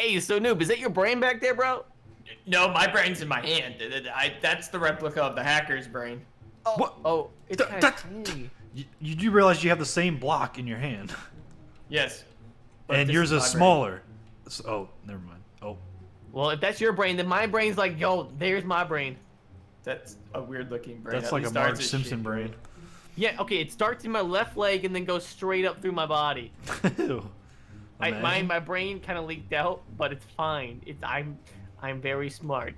Hey, so Noob, is that your brain back there, bro? No, my brain's in my hand. That's the replica of the hacker's brain. Oh, What? oh, it's kind of tiny. You do realize you have the same block in your hand, Yes. but and this yours my is brain. smaller. Oh, never mind. Oh, Well, if that's your brain, then my brain's like, yo, there's my brain. That's a weird looking brain. that's At like a least ours Marge is Simpson shaped brain. Yeah, okay, it starts in my left leg and then goes straight up through my body. Ew. My brain kind of leaked out, but it's fine. I'm very smart.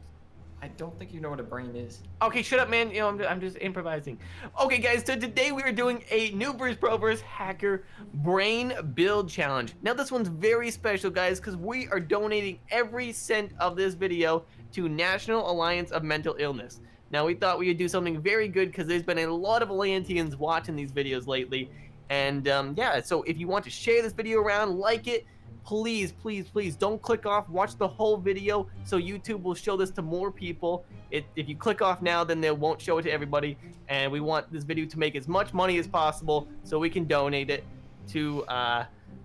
I don't think you know what a brain is. Okay, shut up, man. You know, I'm just improvising. Okay, guys, so today we are doing a Noobers Pro vs. Hacker Brain Build Challenge. Now, this one's very special, guys, because we are donating every cent of this video to National Alliance of Mental Illness. Now, we thought we would do something very good because there's been a lot of Atlanteans watching these videos lately. And, yeah, so if you want to share this video around, like it, please, please, please don't click off. Watch the whole video so YouTube will show this to more people. If you click off now, then they won't show it to everybody. And we want this video to make as much money as possible so we can donate it to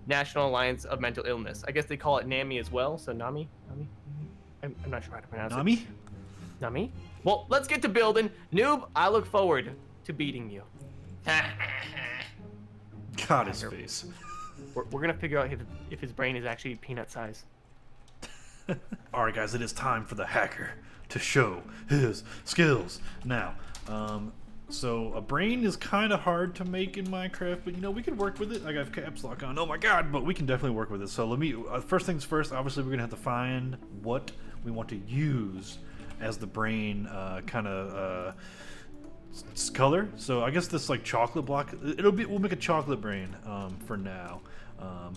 National Alliance of Mental Illness. I guess they call it NAMI as well. So NAMI? I'm not sure how to pronounce Nami? it. NAMI? Well, let's get to building. Noob, I look forward to beating you. God, his face. We're gonna figure out if his brain is actually peanut size. Alright guys, it is time for the hacker to show his skills. Now, so a brain is kind of hard to make in Minecraft, but you know, we can work with it. I got caps lock on, oh my god, but we can definitely work with it. So let me, first things first, obviously we're gonna have to find what we want to use as the brain color. So I guess this like chocolate block, we'll make a chocolate brain for now.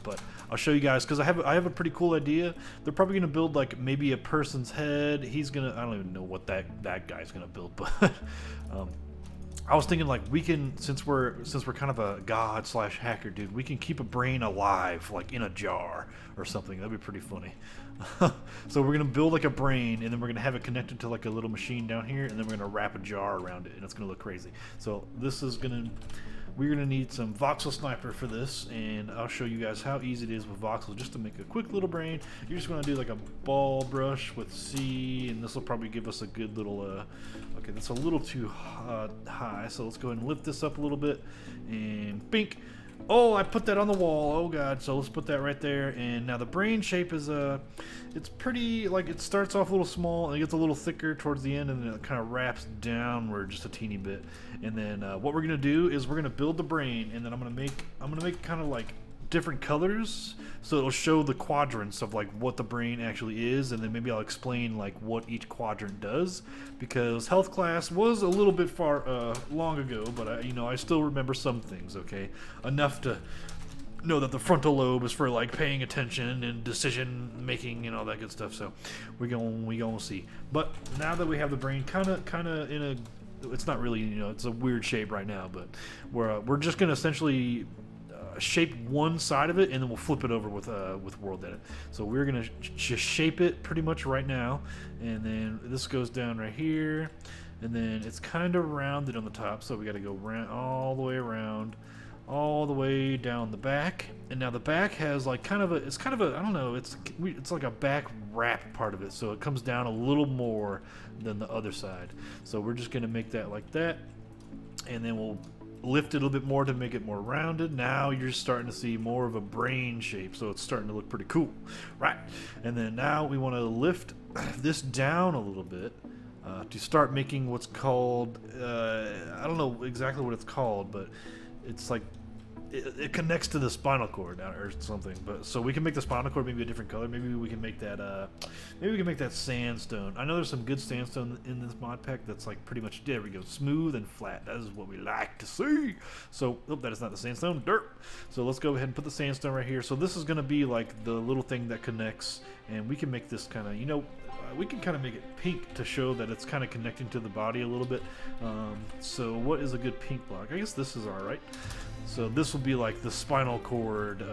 But I'll show you guys because I have a pretty cool idea. They're probably gonna build like maybe a person's head. I don't even know what that guy's gonna build, but I was thinking like we can, since we're kind of a god / hacker dude, we can keep a brain alive like in a jar or something. That'd be pretty funny. So we're gonna build like a brain, and then we're gonna have it connected to like a little machine down here, and then we're gonna wrap a jar around it, and it's gonna look crazy. So we're gonna need some voxel sniper for this, and I'll show you guys how easy it is with voxel just to make a quick little brain. You're just gonna do like a ball brush with C, and this will probably give us a good little okay, that's a little too high, so let's go ahead and lift this up a little bit, and bink. Oh, I put that on the wall. Oh god. So let's put that right there. And now the brain shape is it's pretty, like, it starts off a little small and it gets a little thicker towards the end, and then it kind of wraps downward just a teeny bit. And then what we're gonna do is we're gonna build the brain, and then I'm gonna make kind of like different colors, so it'll show the quadrants of like what the brain actually is, and then maybe I'll explain like what each quadrant does, because health class was a little bit far long ago, but I still remember some things, okay, enough to know that the frontal lobe is for like paying attention and decision making and all that good stuff. So we gonna see. But now that we have the brain kind of in a, it's not really, it's a weird shape right now, but we're just gonna essentially shape one side of it, and then we'll flip it over with world edit. So we're gonna just shape it pretty much right now, and then this goes down right here, and then it's kind of rounded on the top, so we got to go round all the way around, all the way down the back. And now the back has like I don't know, it's like a back wrap part of it, so it comes down a little more than the other side. So we're just gonna make that like that, and then we'll lift it a little bit more to make it more rounded. Now you're starting to see more of a brain shape, so it's starting to look pretty cool, right? And then now we want to lift this down a little bit to start making what's called, I don't know exactly what it's called, but it's like it connects to the spinal cord or something. But so we can make the spinal cord maybe a different color. Maybe we can make that sandstone. I know there's some good sandstone in this mod pack that's like pretty much, there we go, smooth and flat. That is what we like to see. So that is not the sandstone, dirt. So let's go ahead and put the sandstone right here. So this is gonna be like the little thing that connects, and we can make this kind of, we can kind of make it pink to show that it's kind of connecting to the body a little bit. So what is a good pink block? I guess this is all right. So this will be like the spinal cord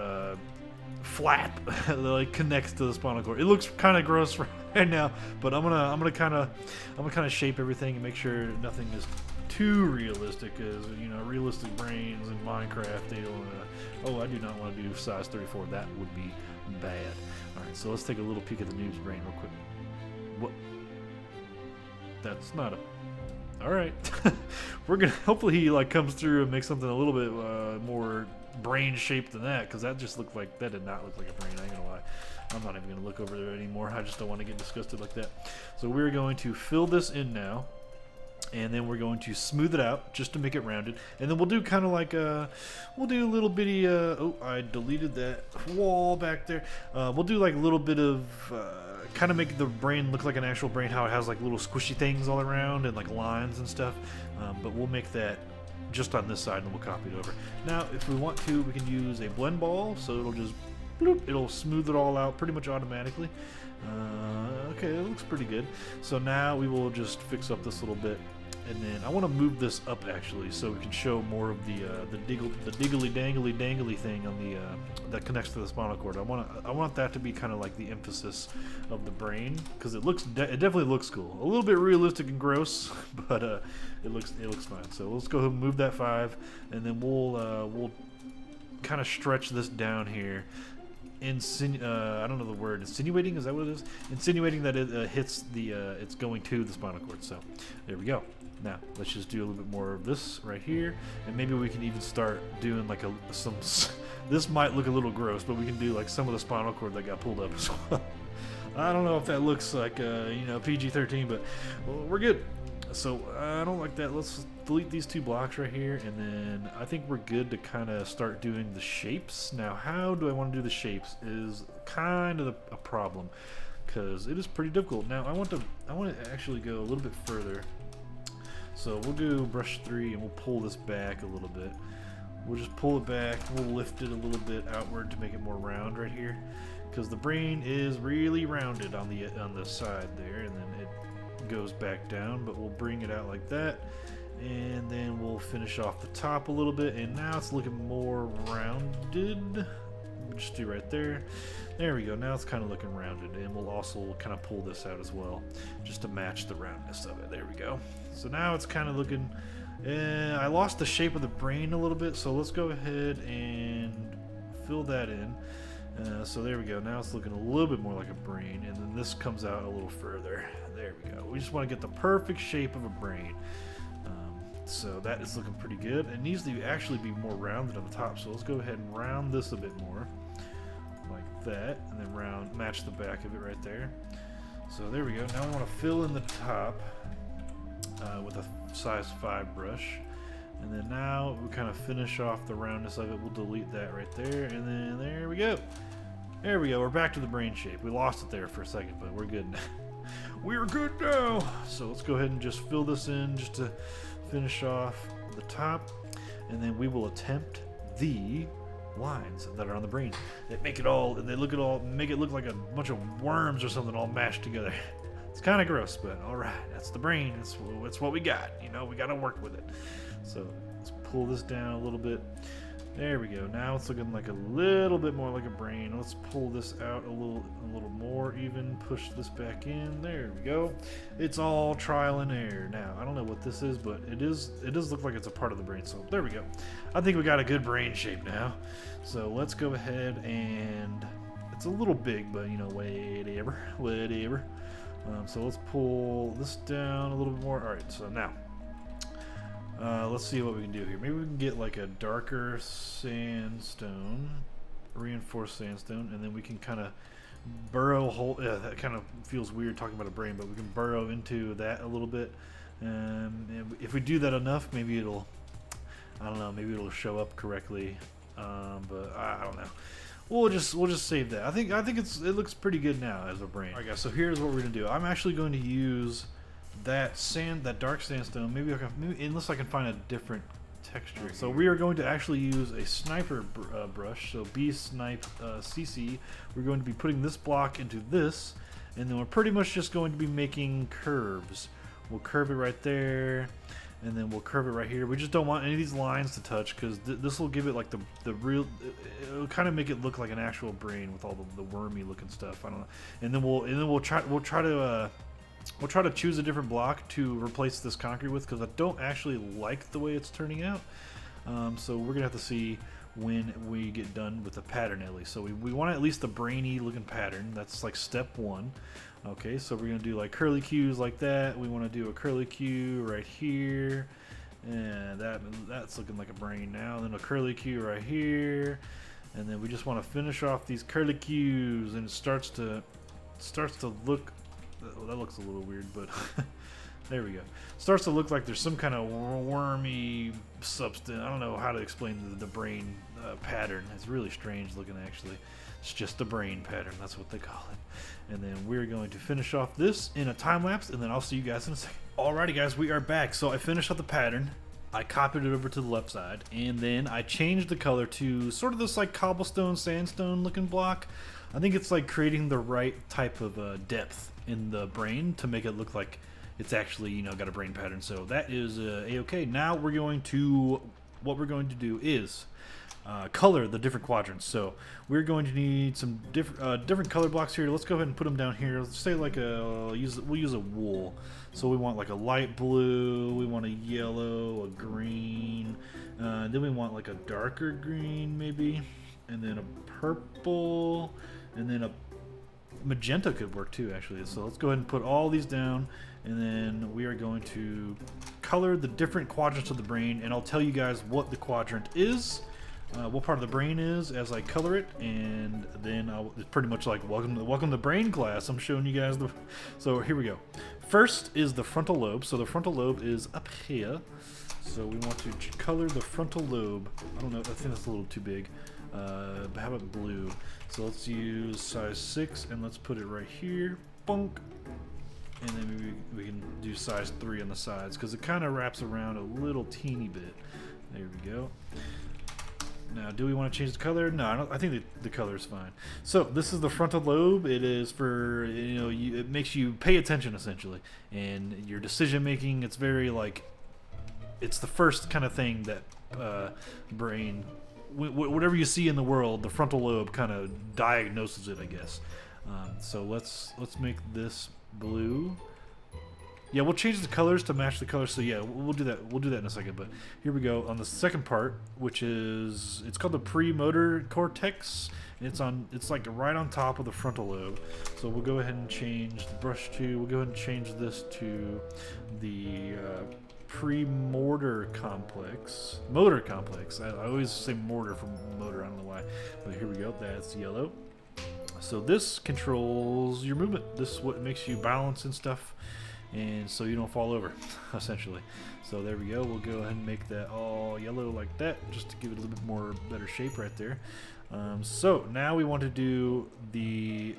flap that like connects to the spinal cord. It looks kind of gross right now, but I'm gonna kind of shape everything and make sure nothing is too realistic, because you know, realistic brains in Minecraft, they don't. Oh, I do not want to do size 34. That would be bad. All right, so let's take a little peek at the noob's brain real quick. What? That's not a. All right, we're gonna hopefully he like comes through and makes something a little bit more brain shaped than that, because that just looked like that did not look like a brain. I ain't gonna lie. I'm not even gonna look over there anymore. I just don't want to get disgusted like that. So we're going to fill this in now, and then we're going to smooth it out just to make it rounded, and then we'll do kind of like we'll do a little bitty. Oh, I deleted that wall back there. We'll do like a little bit of. Kind of make the brain look like an actual brain, how it has like little squishy things all around and like lines and stuff, but we'll make that just on this side and we'll copy it over. Now if we want to, we can use a blend ball, so it'll just bloop, it'll smooth it all out pretty much automatically. Okay, it looks pretty good. So now we will just fix up this little bit, and then I want to move this up actually, so we can show more of the diggly dangly thing on the that connects to the spinal cord. I want that to be kind of like the emphasis of the brain, because it definitely looks cool. A little bit realistic and gross, but it looks fine. So let's go ahead and move that 5, and then we'll kind of stretch this down here. I don't know the word. Insinuating, is that what it is? Insinuating that it hits the it's going to the spinal cord. So there we go. Now let's just do a little bit more of this right here, and maybe we can even start doing like some. This might look a little gross, but we can do like some of the spinal cord that got pulled up as well. I don't know if that looks like you know, PG-13, but well, we're good. So I don't like that. Let's delete these 2 blocks right here, and then I think we're good to kind of start doing the shapes. Now, how do I want to do the shapes is kind of a problem, because it is pretty difficult. Now I want to actually go a little bit further. So we'll do brush 3 and we'll pull this back a little bit. We'll just pull it back, we'll lift it a little bit outward to make it more round right here, because the brain is really rounded on the side there, and then it goes back down, but we'll bring it out like that, and then we'll finish off the top a little bit, and now it's looking more rounded. We'll just do right there. There we go. Now it's kind of looking rounded, and we'll also kind of pull this out as well, just to match the roundness of it. There we go. So now it's kind of looking. I lost the shape of the brain a little bit, so let's go ahead and fill that in. So there we go. Now it's looking a little bit more like a brain, and then this comes out a little further. There we go. We just want to get the perfect shape of a brain. So that is looking pretty good. It needs to actually be more rounded on the top, so let's go ahead and round this a bit more, like that, and then match the back of it right there. So there we go. Now I want to fill in the top with a size 5 brush, and then now we kind of finish off the roundness of it. We'll delete that right there, and then there we go. There we go. We're back to the brain shape. We lost it there for a second, but we're good now. We're good now. So let's go ahead and just fill this in just to finish off the top, and then we will attempt the lines that are on the brain. They make it look like a bunch of worms or something all mashed together. It's kind of gross, but all right, that's the brain. It's what we got. You know, we got to work with it. So let's pull this down a little bit. There we go. Now it's looking like a little bit more like a brain. Let's pull this out a little more even. Push this back in. There we go. It's all trial and error. Now, I don't know what this is, but it does look like it's a part of the brain. So there we go. I think we got a good brain shape now. So let's go ahead, and it's a little big, but you know, whatever. So let's pull this down a little bit more. All right, so now let's see what we can do here. Maybe we can get like a darker sandstone, reinforced sandstone, and then we can kind of burrow hole. Yeah, that kind of feels weird talking about a brain, but we can burrow into that a little bit. And if we do that enough, maybe it'll, I don't know, maybe it'll show up correctly. But I don't know. We'll just save that. I think it looks pretty good now as a brain. All right, guys. So here's what we're gonna do. I'm actually going to use that dark sandstone. Maybe unless I can find a different texture. So we are going to actually use a sniper brush. So B snipe CC. We're going to be putting this block into this, and then we're pretty much just going to be making curves. We'll curve it right there, and then we'll curve it right here. We just don't want any of these lines to touch, because this will give it like the real. It'll kind of make it look like an actual brain with all the wormy looking stuff. I don't know. And then we'll try to we'll try to choose a different block to replace this concrete with, because I don't actually like the way it's turning out. So we're gonna have to see when we get done with the pattern at least. So we want at least the brainy looking pattern. That's like step one. Okay, so we're gonna do like curly cues like that. We want to do a curly cue right here, and that's looking like a brain now. Then a curly cue right here, and then we just want to finish off these curly cues, and it starts to look. Oh, that looks a little weird, but there we go. Starts to look like there's some kind of wormy substance. I don't know how to explain the brain pattern. It's really strange looking, actually. It's just a brain pattern. That's what they call it. And then we're going to finish off this in a time lapse, and then I'll see you guys in a second. Alrighty, guys, we are back. So I finished up the pattern. I copied it over to the left side, and then I changed the color to sort of this like cobblestone, sandstone looking block. I think it's like creating the right type of depth in the brain to make it look like it's actually, you know, got a brain pattern. So that is a-okay. Now what we're going to do is color the different quadrants. So we're going to need some different color blocks here. Let's go ahead and put them down here. Let's say like we'll use a wool. So we want like a light blue, we want a yellow, a green, then we want like a darker green maybe, and then a purple, and then a magenta could work too, actually. So let's go ahead and put all these down, and then we are going to color the different quadrants of the brain, and I'll tell you guys what the quadrant is, what part of the brain is as I color it, and then it's pretty much like welcome to brain class. I'm showing you guys so here we go. First is the frontal lobe. So the frontal lobe is up here. So we want to color the frontal lobe. I don't know, I think that's a little too big. But how about blue? So let's use size 6, and let's put it right here. Bunk. And then maybe we can do size 3 on the sides, because it kind of wraps around a little teeny bit. There we go. Now, do we want to change the color? No, I think the color is fine. So this is the frontal lobe. It is for, you know, it makes you pay attention essentially, and your decision making. It's very like, it's the first kind of thing that brain. Whatever you see in the world, the frontal lobe kind of diagnoses it, I guess. So let's make this blue. Yeah, we'll change the colors to match the colors. So yeah, we'll do that. We'll do that in a second. But here we go on the second part, which is, it's called the premotor cortex. And it's like right on top of the frontal lobe. So we'll go ahead and change the brush to. We'll go ahead and change this to the premotor complex. Motor complex. I always say mortar from motor. I don't know why. But here we go. That's yellow. So this controls your movement. This is what makes you balance and stuff, and so you don't fall over, essentially. So there we go. We'll go ahead and make that all yellow like that, just to give it a little bit more better shape right there. So now we want to do the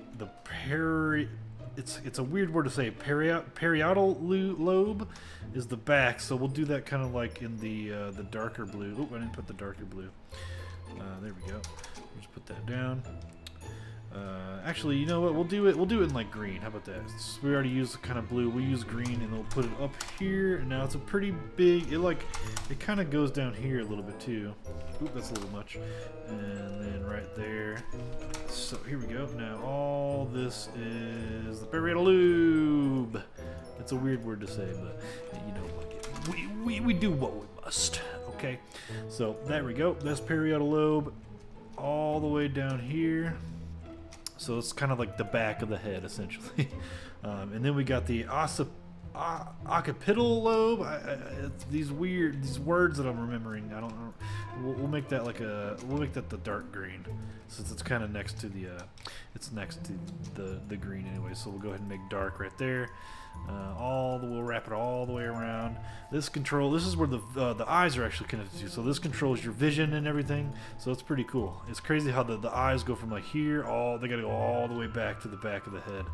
it's a weird word to say. Parietal lobe is the back, so we'll do that kind of like in the darker blue. Oh, I didn't put the darker blue. There we go. Just put that down. Actually, you know what? We'll do it in like green. How about that? So we already used kind of blue. We use green, and we'll put it up here. And now it's a pretty big. It kind of goes down here a little bit too. Oop, that's a little much. And then right there. So here we go. Now all this is the parietal lobe. It's a weird word to say, but you know, we do what we must. Okay. So there we go. That's parietal lobe, all the way down here. So it's kind of like the back of the head, essentially. And then we got the occipital lobe. It's these words that I'm remembering. I don't know. We'll make that like we'll make that the dark green, since it's kind of next to the green anyway. So we'll go ahead and make dark right there. We'll wrap it all the way around. This is where the eyes are actually connected to. So this controls your vision and everything. So it's pretty cool. It's crazy how the eyes go from like here, they gotta go all the way back to the back of the head.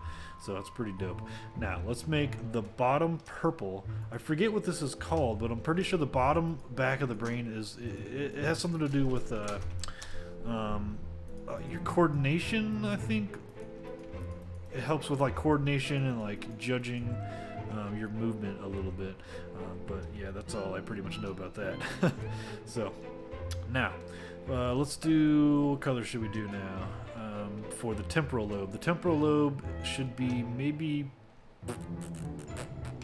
So it's pretty dope. Now let's make the bottom purple. I forget what this is called, but I'm pretty sure the bottom back of the brain it has something to do with your coordination, I think. It helps with like coordination and like judging your movement a little bit, but yeah, that's all I pretty much know about that. So now let's do, what color should we do now? For the temporal lobe should be maybe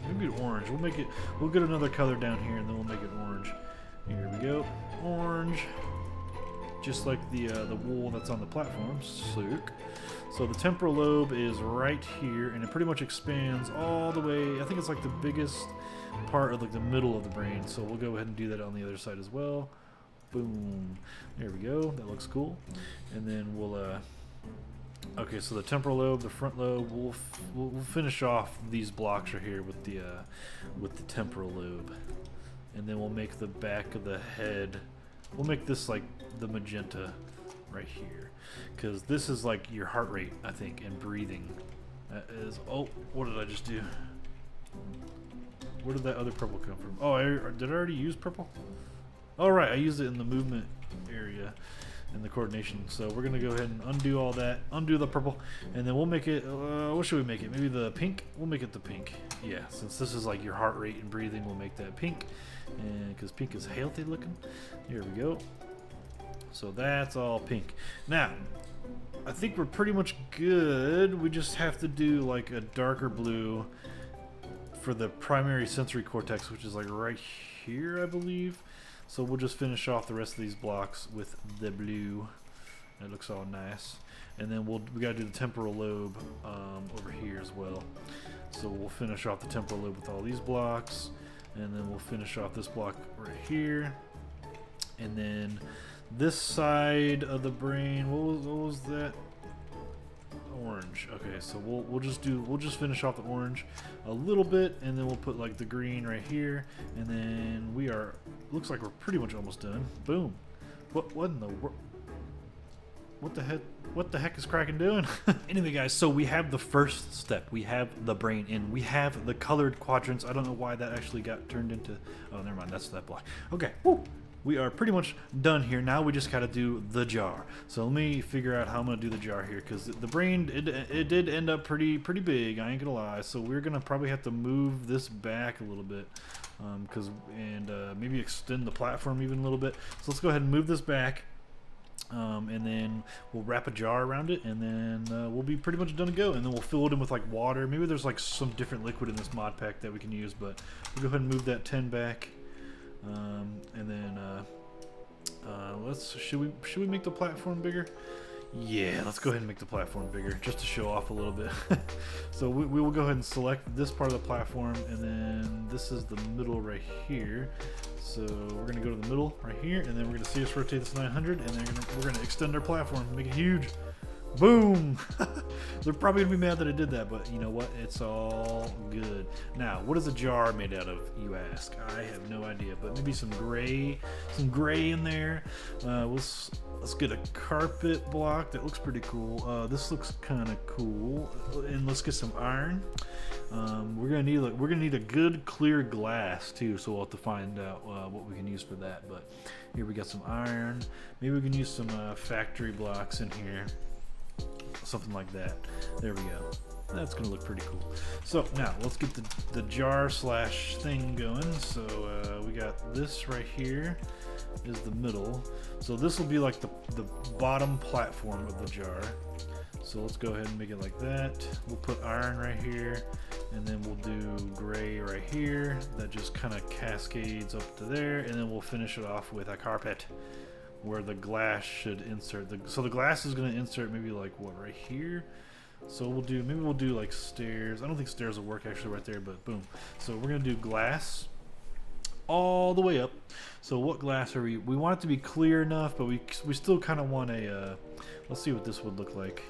Maybe orange. We'll make it. We'll get another color down here, and then we'll make it orange. Here we go. Orange. Just like the wool that's on the platform. Sick. So the temporal lobe is right here, and it pretty much expands all the way. I think it's like the biggest part of like the middle of the brain. So we'll go ahead and do that on the other side as well. Boom. There we go. That looks cool. And then we'll okay, so the temporal lobe, the front lobe, we'll finish off these blocks right here with the temporal lobe, and then we'll make the back of the head. We'll make this like the magenta right here, because this is like your heart rate, I think, and breathing. That is. Oh, what did I just do? Where did that other purple come from? Oh, did I already use purple? All right, I used it in the movement area. And the coordination. So we're gonna go ahead and undo all that, undo the purple, and then we'll make it. What should we make it? Maybe the pink. We'll make it the pink. Yeah, since this is like your heart rate and breathing, we'll make that pink, and because pink is healthy looking. Here we go. So that's all pink. Now, I think we're pretty much good. We just have to do like a darker blue for the primary sensory cortex, which is like right here, I believe. So we'll just finish off the rest of these blocks with the blue. It looks all nice. And then we gotta do the temporal lobe over here as well. So we'll finish off the temporal lobe with all these blocks, and then we'll finish off this block right here. And then this side of the brain, what was that? Orange. Okay, so we'll just finish off the orange a little bit, and then we'll put like the green right here, and then looks like we're pretty much almost done. Boom. What in the world? What the heck is Kraken doing? Anyway, guys, so we have the first step. We have the brain in. We have the colored quadrants. I don't know why that actually got turned into. Oh, never mind. That's that block. Okay. Woo. We are pretty much done here. Now we just gotta do the jar. So let me figure out how I'm gonna do the jar here, because the brain, it did end up pretty big, I ain't gonna lie. So we're gonna probably have to move this back a little bit, and maybe extend the platform even a little bit. So let's go ahead and move this back, and then we'll wrap a jar around it, and then we'll be pretty much done to go. And then we'll fill it in with like water. Maybe there's like some different liquid in this mod pack that we can use, but we'll go ahead and move that 10 back. And then should we make the platform bigger? Yeah, let's go ahead and make the platform bigger just to show off a little bit. So we will go ahead and select this part of the platform, and then this is the middle right here. So we're gonna go to the middle right here, and then we're gonna CS rotate this 900, and then we're gonna extend our platform, make it huge. Boom! They're probably gonna be mad that I did that, but you know what? It's all good. Now, what is a jar made out of, you ask? I have no idea, but maybe some gray in there. Let's get a carpet block. That looks pretty cool. This looks kind of cool, and let's get some iron. We're gonna need a good clear glass too, so we'll have to find out what we can use for that. But here we got some iron. Maybe we can use some factory blocks in here. Something like that. There we go. That's gonna look pretty cool. So now let's get the jar slash thing going. So we got this right here is the middle. So this will be like the bottom platform of the jar. So let's go ahead and make it like that. We'll put iron right here, and then we'll do gray right here. That just kind of cascades up to there, and then we'll finish it off with a carpet, where the glass should insert. So the glass is going to insert maybe like what, right here? So maybe we'll do like stairs. I don't think stairs will work actually right there, but boom. So we're going to do glass all the way up. So what glass are we want it to be clear enough, but we still kind of want a, let's see what this would look like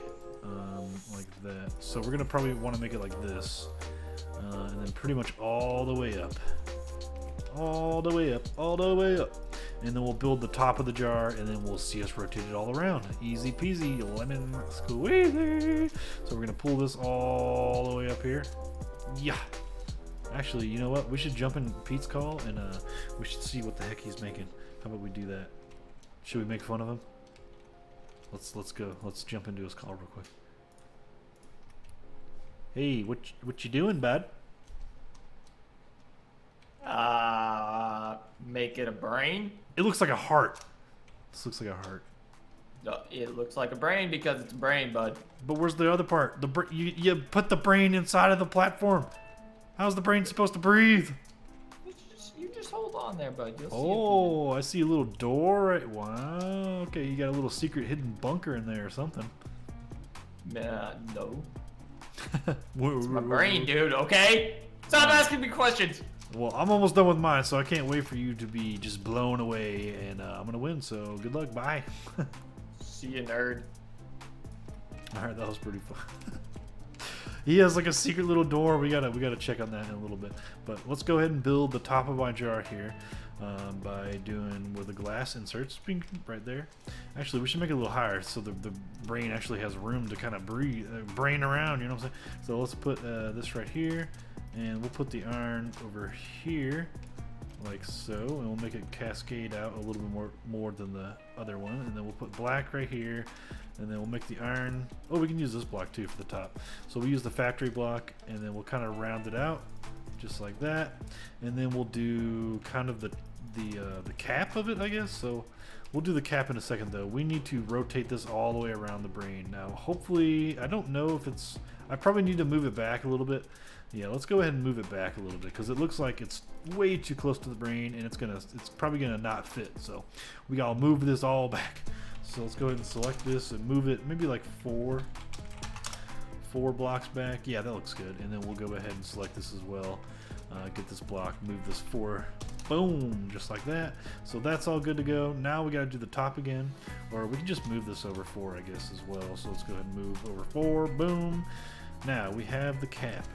that. So we're going to probably want to make it like this, and then pretty much all the way up. All the way up, and then we'll build the top of the jar, and then we'll see us rotate it all around. Easy peasy, lemon squeezy. So we're gonna pull this all the way up here. Yeah. Actually, you know what? We should jump in Pete's call, and we should see what the heck he's making. How about we do that? Should we make fun of him? Let's go. Let's jump into his call real quick. Hey, what you doing, bud? Make it a brain. It looks like a heart. This looks like a heart. It looks like a brain because it's a brain, bud. But where's the other part? You put the brain inside of the platform. How's the brain supposed to breathe? You just hold on there, bud. You'll see. Oh, I see a little door. Right. Wow. Okay, you got a little secret hidden bunker in there or something. No. It's It's my brain, dude. Okay. Stop asking me questions. Well, I'm almost done with mine, so I can't wait for you to be just blown away, and I'm gonna win. So good luck. Bye. See you, nerd. All right, that was pretty fun. He has like a secret little door. We gotta check on that in a little bit. But let's go ahead and build the top of my jar here by doing where the glass inserts right there. Actually, we should make it a little higher so the brain actually has room to kind of breathe, brain around. You know what I'm saying? So let's put this right here, and we'll put the iron over here, like so, and we'll make it cascade out a little bit more than the other one. And then we'll put black right here. And then we'll make the iron. Oh, we can use this block too for the top. So we use the factory block, and then we'll kind of round it out, just like that. And then we'll do kind of the cap of it, I guess. So we'll do the cap in a second, though. We need to rotate this all the way around the brain. Now, hopefully, I don't know if it's. I probably need to move it back a little bit. Yeah, let's go ahead and move it back a little bit because it looks like it's way too close to the brain, and it's probably gonna not fit. So we gotta move this all back. So let's go ahead and select this and move it maybe like four blocks back. Yeah, that looks good. And then we'll go ahead and select this as well. Get this block, move this 4, boom, just like that. So that's all good to go. Now we got to do the top again, or we can just move this over 4, I guess, as well. So let's go ahead and move over 4, boom. Now we have the cap,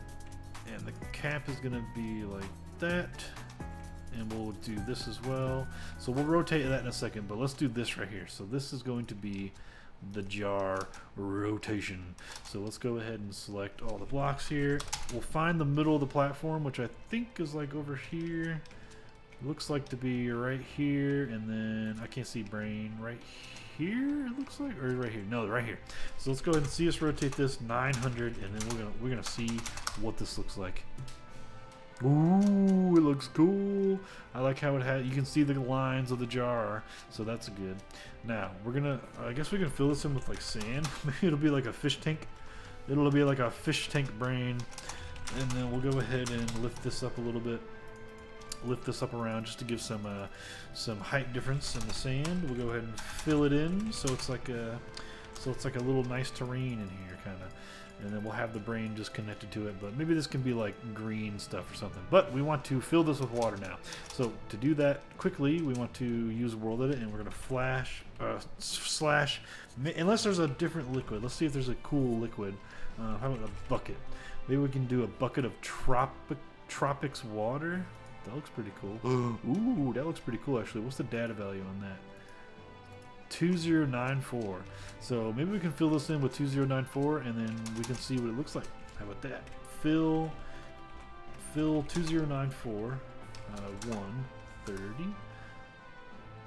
and the cap is going to be like that. And we'll do this as well. So we'll rotate that in a second, but let's do this right here. So this is going to be the jar rotation. So let's go ahead and select all the blocks here. We'll find the middle of the platform, which I think is like over here. Looks like to be right here, and then I can't see brain right here. It looks like, or right here. No, right here. So let's go ahead and see us rotate this 900, and then we're gonna see what this looks like. Ooh, it looks cool. I like how it had, you can see the lines of the jar, so that's good. Now, I guess we can fill this in with like sand. Maybe it'll be like a fish tank. It'll be like a fish tank brain. And then we'll go ahead and lift this up a little bit. Lift this up around just to give some height difference in the sand. We'll go ahead and fill it in so it's like a little nice terrain in here, kind of. And then we'll have the brain just connected to it, but maybe this can be like green stuff or something. But we want to fill this with water now. So to do that quickly, we want to use world edit, and we're going to slash, unless there's a different liquid. Let's see if there's a cool liquid. How about a bucket? Maybe we can do a bucket of tropics water. That looks pretty cool. Ooh, that looks pretty cool actually. What's the data value on that? 2094. So maybe we can fill this in with 2094, and then we can see what it looks like. How about that? Fill 2094 130.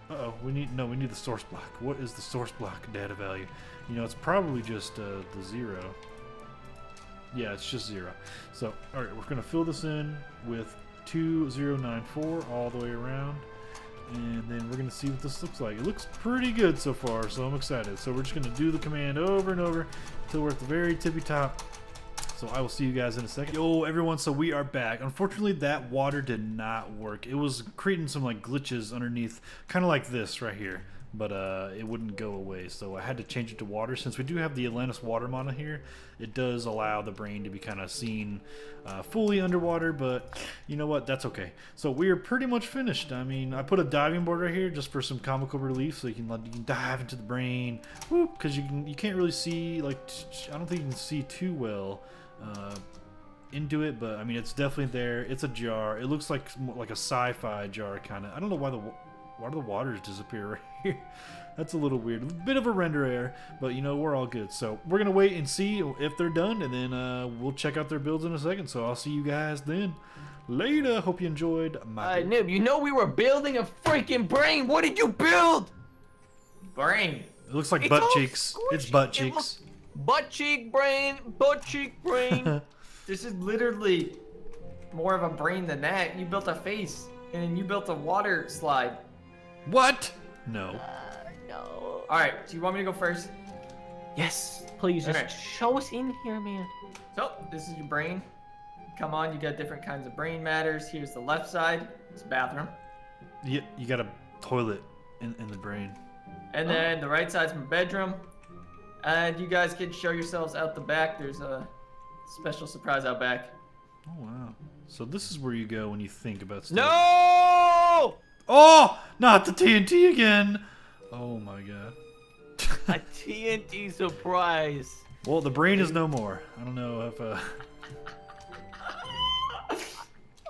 Uh-oh, we need the source block. What is the source block data value? You know, it's probably just the 0. Yeah, it's just 0. So all right, we're gonna fill this in with 2094 all the way around. And then we're going to see what this looks like. It looks pretty good so far, so I'm excited. So we're just going to do the command over and over until we're at the very tippy top. So I will see you guys in a second. Yo, everyone, so we are back. Unfortunately, that water did not work. It was creating some like glitches underneath, kind of like this right here. But it wouldn't go away, so I had to change it to water. Since we do have the Atlantis water mana here, it does allow the brain to be kind of seen fully underwater, but you know what, that's okay. So we are pretty much finished. I mean, I put a diving board right here just for some comical relief, so you can dive into the brain, whoop, because you can't really see, like, I don't think you can see too well into it, but I mean, it's definitely there. It's a jar. It looks like a sci-fi jar, kind of. I don't know why the waters disappear right here. That's a little weird. A bit of a render error, but you know, we're all good. So we're gonna wait and see if they're done, and then we'll check out their builds in a second. So I'll see you guys then. Later. Hope you enjoyed my Noob, you know we were building a freaking brain. What did you build? Brain. It looks like It's butt all cheeks. squishy. It's butt It cheeks. Butt cheek brain. Butt cheek brain. This is literally more of a brain than that. You built a face, and then you built a water slide. What? No. No. All right, do you want me to go first? Yes, please just Alright. show us in here, man. So, this is your brain. Come on, you got different kinds of brain matters. Here's the left side. It's a bathroom. You got a toilet in the brain. And then the right side's my bedroom. And you guys can show yourselves out the back. There's a special surprise out back. Oh wow. So this is where you go when you think about stuff. No! Oh, not the TNT again. Oh my god. A TNT surprise. Well, the brain is no more. I don't know if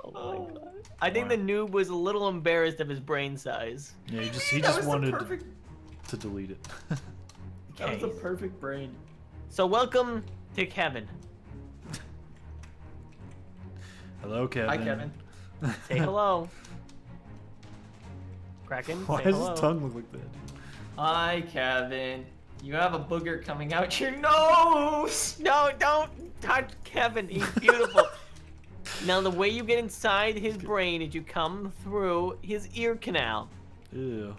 Oh my god. I think the noob was a little embarrassed of his brain size. yeah, he That just was the wanted perfect- to delete it. That was Okay. a perfect brain. So welcome to Kevin. Hello, Kevin. Hi, Kevin. Say hello. Kraken, Why say does hello. his tongue look like that? Hi, Kevin. You have a booger coming out your nose. No, don't touch Kevin. He's beautiful. Now, the way you get inside his brain is you come through his ear canal. Ew.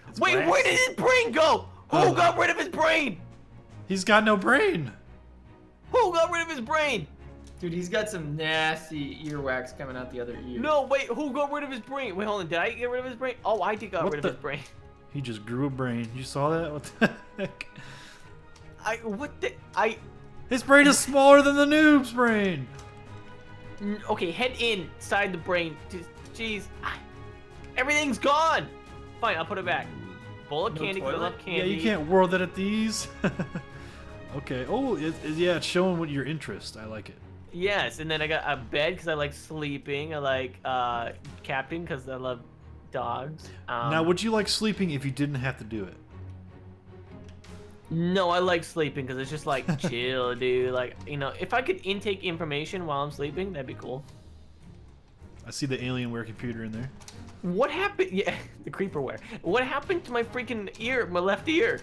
It's Wait, wax. where did his brain go? Who Oh. got rid of his brain? He's got no brain. Who got rid of his brain? Dude, he's got some nasty earwax coming out the other ear. No, wait, who got rid of his brain? Wait, hold on. Did I get rid of his brain? Oh, I did got What rid the- of his brain. He just grew a brain. You saw that? What the heck? His brain is smaller than the noob's brain. Okay, head inside the brain. Jeez. Everything's gone. Fine, I'll put it back. Bowl of No candy, 'cause I toilet? love candy. Yeah, you can't whirl that at these. Okay. Oh, yeah, it's showing what your interest. I like it. Yes, and then I got a bed because I like sleeping. I like captain because I love dogs. Now, would you like sleeping if you didn't have to do it? No, I like sleeping because it's just like chill, dude. Like, you know, if I could intake information while I'm sleeping, that'd be cool. I see the Alienware computer in there. What happened? Yeah, the creeperware. What happened to my freaking ear, my left ear?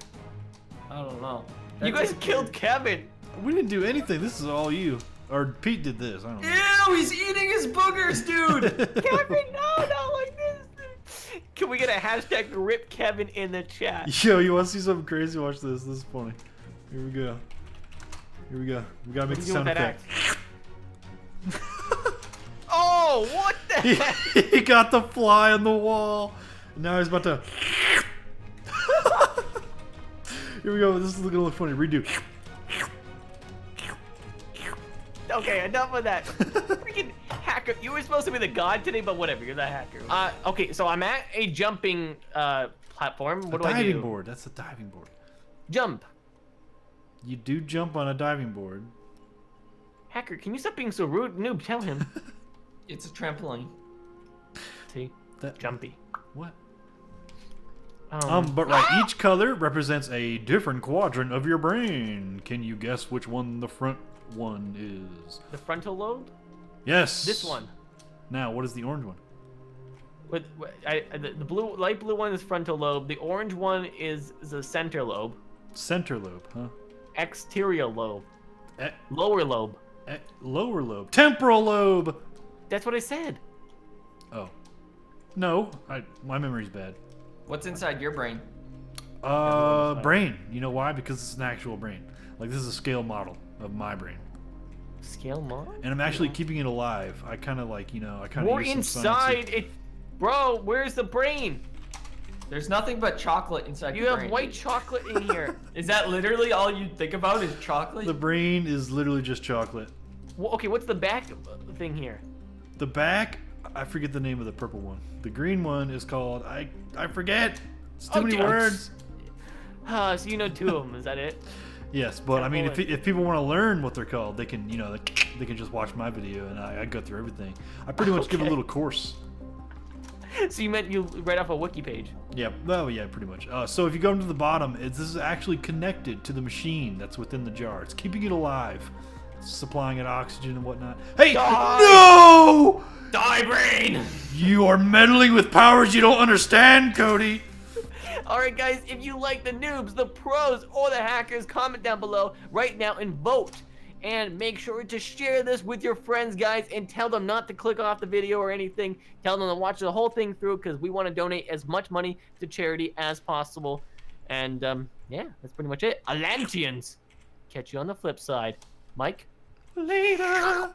I don't know. You guys killed Kevin. We didn't do anything. This is all you. Or Pete did this. I don't know. Ew, he's eating his boogers, dude. Kevin, no, not like this. Can we get a hashtag rip Kevin in the chat? Yo, you want to see something crazy? Watch this. This is funny. Here we go. Here we go. We gotta make What the are you doing sound with that effect. Oh, what the heck? He got the fly on the wall. And now he's about to. Here we go. This is gonna look funny. Redo. Okay, enough of that. Freaking hacker. You were supposed to be the god today, but whatever. You're the hacker. Okay, so I'm at a jumping platform. What do I do? Diving board. That's a diving board. Jump. You do jump on a diving board. Hacker, can you stop being so rude? Noob, tell him. It's a trampoline. See? That Jumpy. What? Um, But right, each color represents a different quadrant of your brain. Can you guess which one the front one is? the frontal lobe? Yes. This one. Now, what is the orange one? The blue, light blue one is frontal lobe. The orange one is the center lobe. Center lobe, huh? Exterior lobe. Eh, Lower lobe. lower lobe. Temporal lobe. That's what I said. Oh. No, my memory's bad. What's inside your brain? Brain. You know why? Because it's an actual brain. Like, this is a scale model of my brain. Scale mod? And I'm actually keeping it alive. I kind of like, I kind of We're inside it. Bro, where's the brain? There's nothing but chocolate inside You your have brain. white chocolate in here. Is that literally all you think about is chocolate? The brain is literally just chocolate. Well, okay, what's the back thing here? The back, I forget the name of the purple one. The green one is called, I forget. It's too many dude. words. So you know two of them, is that it? Yes, but I mean, Temple if people want to learn what they're called, they can, they can just watch my video and I go through everything. I pretty much give a Okay. little course. So you meant you read off a wiki page. Yeah, oh yeah, pretty much. So if you go to the bottom, this is actually connected to the machine that's within the jar. It's keeping it alive, supplying it oxygen and whatnot. Hey, Die! no! Die, brain! You are meddling with powers you don't understand, Cody. Alright guys, if you like the noobs, the pros, or the hackers, comment down below right now and vote. And make sure to share this with your friends, guys, and tell them not to click off the video or anything. Tell them to watch the whole thing through because we want to donate as much money to charity as possible. And yeah, that's pretty much it. Atlanteans. Catch you on the flip side. Mike? Later.